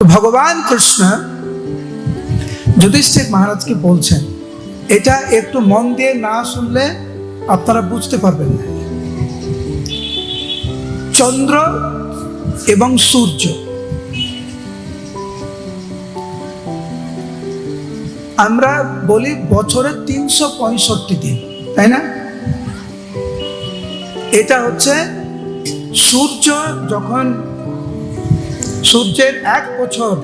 ভগবান কৃষ্ণ যুধিষ্ঠির মহারাজকে বলছেন, এটা একটু মন দিয়ে না শুনলে আপনারা বুঝতে পারবেন না। চন্দ্র এবং সূর্য, আমরা বলি বছরে 365 দিন, তাই না? এটা হচ্ছে সূর্য, যখন সূর্যের 1 বছর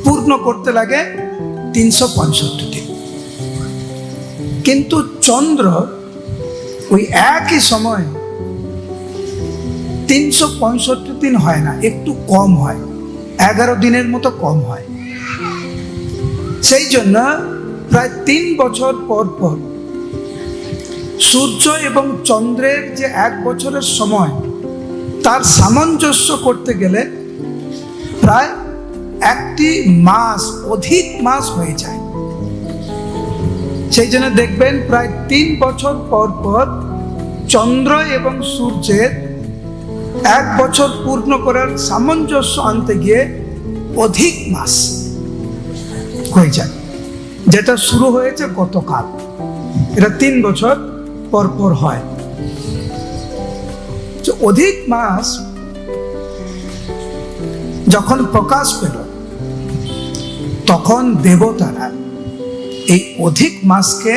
পূর্ণ করতে লাগে 365 দিন, কিন্তু চন্দ্র ওই একই সময় 365 দিন হয় না, একটু কম হয়, 11 দিনের মতো কম হয়। সেই জন্য প্রায় 3 বছর পর পর সূর্য এবং চন্দ্রের যে 1 বছরের সময়, তার সামঞ্জস্য করতে গেলে প্রায় একটি মাস, অধিক মাস হয়ে যায়। সেই জন্য দেখবেন প্রায় 3 বছর পর পর চন্দ্র এবং সূর্যের 1 বছর পূর্ণ করার সামঞ্জস্য আনতে গিয়ে অধিক মাস হয়ে যায়, যেটা শুরু হয়েছে গতকাল। এটা 3 বছর পর পর হয়। অধিক মাস যখন প্রকাশ পেল, তখন দেবতারা এই অধিক মাসকে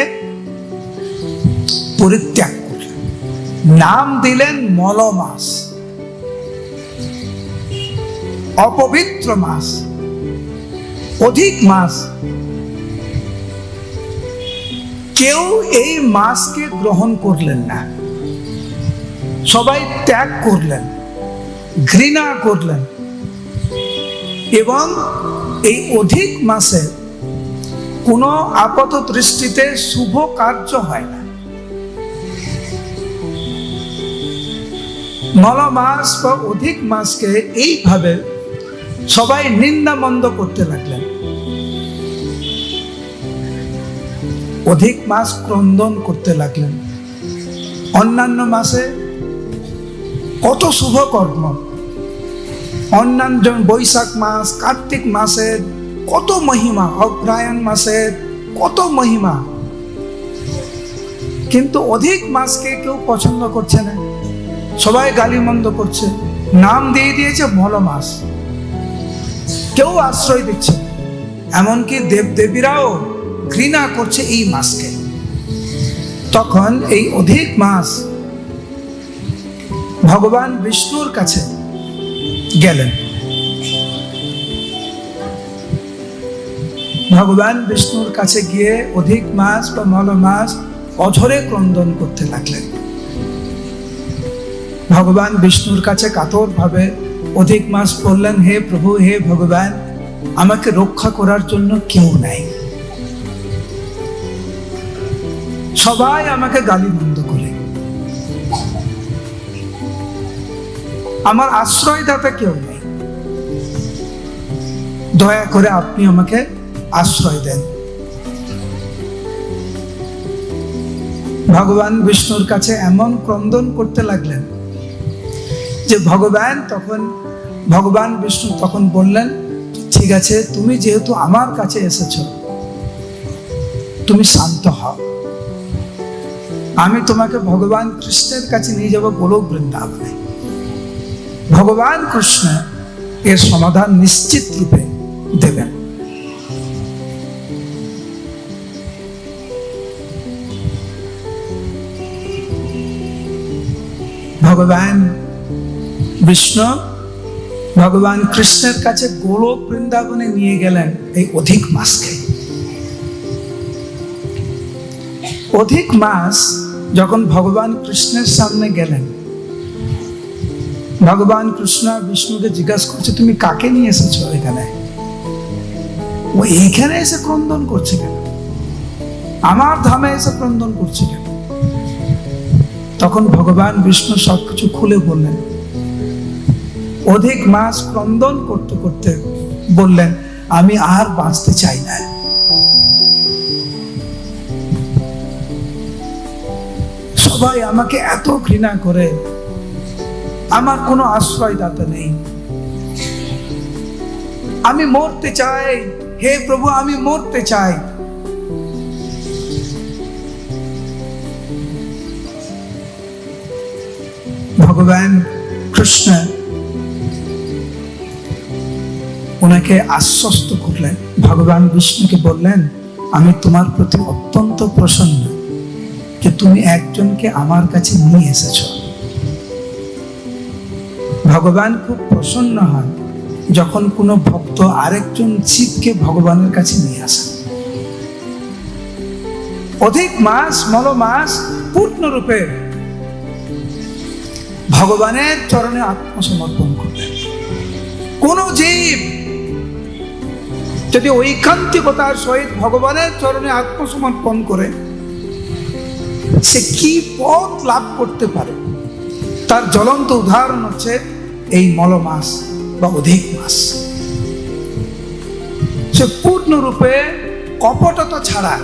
পরিত্যাগ করলেন, নাম দিলেন মল মাস, অপবিত্র মাস, অধিক মাস। কেউ এই মাসকে গ্রহণ করলেন না, সবাই ত্যাগ করলেন, ঘৃণা করলেন, এবং এই অধিক মাসে কোনো আপাত দৃষ্টিতে শুভ কার্য হয় না। মল মাস বা অধিক মাসকে এইভাবে সবাই নিন্দামন্দ করতে লাগলেন। অধিক মাস ক্রন্দন করতে লাগলেন। অন্যান্য মাসে কত শুভ কর্ম, অন্যান্য বৈশাখ মাস, কার্তিক মাসের কত মহিমা, অগ্রহায়ণ মাসের কত মহিমা, কিন্তু অধিক মাসকে কেউ পছন্দ করছে না, সবাই গালিমন্দ করছে, নাম দিয়ে দিয়েছে মল মাস, কেউ আশ্রয় দিচ্ছে, এমনকি দেবদেবীরাও ঘৃণা করছে এই মাসকে। তখন এই অধিক মাস ভগবান বিষ্ণুর কাছে গেলেন। ভগবান বিষ্ণুর কাছে গিয়ে অধিক মাস বা মল মাস অঝরে ক্রন্দন করতে লাগলেন। ভগবান বিষ্ণুর কাছে কাতর ভাবে অধিক মাস বললেন, হে প্রভু, হে ভগবান, আমাকে রক্ষা করার জন্য কেউ নাই, সবাই আমাকে গালিমন্দ করে, আমার আশ্রয়দাতা কেউ নেই, দয়া করে আপনি আমাকে আশ্রয় দেন। ভগবান বিষ্ণুর কাছে এমন ক্রন্দন করতে লাগলেন যে ভগবান বিষ্ণু তখন বললেন, ঠিক আছে, তুমি যেহেতু আমার কাছে এসেছ, তুমি শান্ত হও, আমি তোমাকে ভগবান কৃষ্ণের কাছে নিয়ে যাব, গোলক বৃন্দাবনে। ভগবান কৃষ্ণ এর সমাধান নিশ্চিত রূপে দেবেন। ভগবান বিষ্ণু ভগবান কৃষ্ণের কাছে গোলক বৃন্দাবনে নিয়ে গেলেন এই অধিক মাসকে। অধিক মাস যখন ভগবান কৃষ্ণের সামনে গেলেন, ভগবান কৃষ্ণ বিষ্ণুকে জিজ্ঞাসা করছে, তুমি কাকে নিয়ে এসেছো এখানে? ও এইখানে এসে ক্রন্দন করছে কেন? আমার ধামে এসে ক্রন্দন করছে কেন? তখন ভগবান বিষ্ণু সবকিছু খুলে বললেন। অধিক মাস ক্রন্দন করতে করতে বললেন, আমি আর বাঁচতে চাই না, সবাই আমাকে এত ঘৃণা করে, আমার কোনো আশ্রয়দাতা নেই, আমি মরতে চাই, হে প্রভু আমি মরতে চাই। ভগবান কৃষ্ণ ওনাকে আশ্বস্ত করলেন। ভগবান বিষ্ণুকে বললেন, আমি তোমার প্রতি অত্যন্ত প্রসন্ন যে তুমি একজনকে আমার কাছে নিয়ে এসেছো। ভগবান খুব প্রসন্ন হন যখন কোনো ভক্ত আরেকজন জীবকে ভগবানের কাছে নিয়ে আসে। অধিক মাস মলমাস পূর্ণরূপে ভগবানের চরণে আত্মসমর্পণ করলেন। কোন জীব যদি ঐকান্তিকতার সহিত ভগবানের চরণে আত্মসমর্পণ করে, সে কি পথ লাভ করতে পারে তার জ্বলন্ত উদাহরণ হচ্ছে এই মলমাস বা অধিক মাস। সে পূর্ণরূপে কপটতা ছাড়া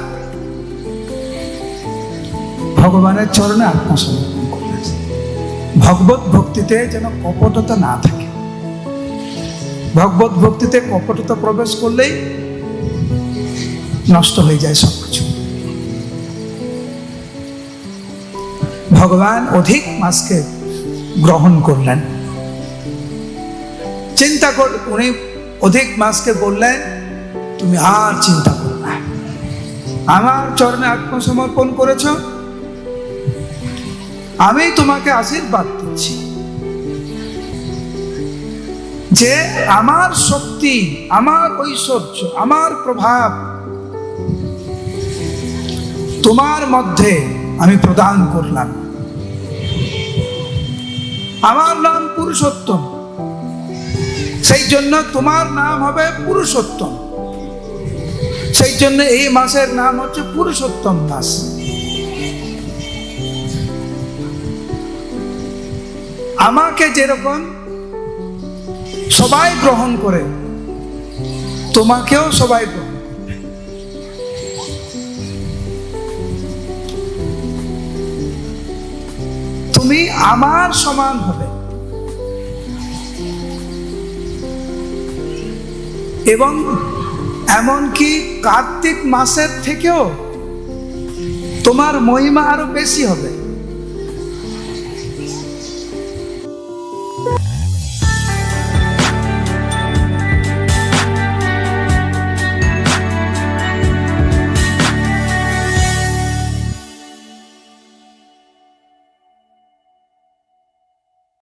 ভগবানের চরণে আত্মসমর্পণ করলেন। ভগবত ভক্তিতে যেন কপটতা না থাকে। ভগবত ভক্তিতে কপটতা প্রবেশ করলেই নষ্ট হয়ে যায় সবকিছু। ভগবান অধিক মাসকে গ্রহণ করলেন। চিন্তা কর, উনি অধিক মাসকে বললেন, তুমি আর চিন্তা করো না, আমার চরণে আত্মসমর্পণ করেছ, আমি তোমাকে আশীর্বাদ দিচ্ছি যে আমার শক্তি, আমার ঐশ্বর্য, আমার প্রভাব তোমার মধ্যে আমি প্রদান করলাম। আমার নাম পুরুষোত্তম, সেই জন্য তোমার নাম হবে পুরুষোত্তম। সেই জন্য এই মাসের নাম হচ্ছে পুরুষোত্তম মাস। আমাকে যেরকম সবাই গ্রহণ করে, তোমাকেও সবাই গ্রহণ করবে। তুমি আমার সমান হবে এবং এমনকি কার্তিক মাসের থেকেও তোমার মহিমা আরো বেশি হবে।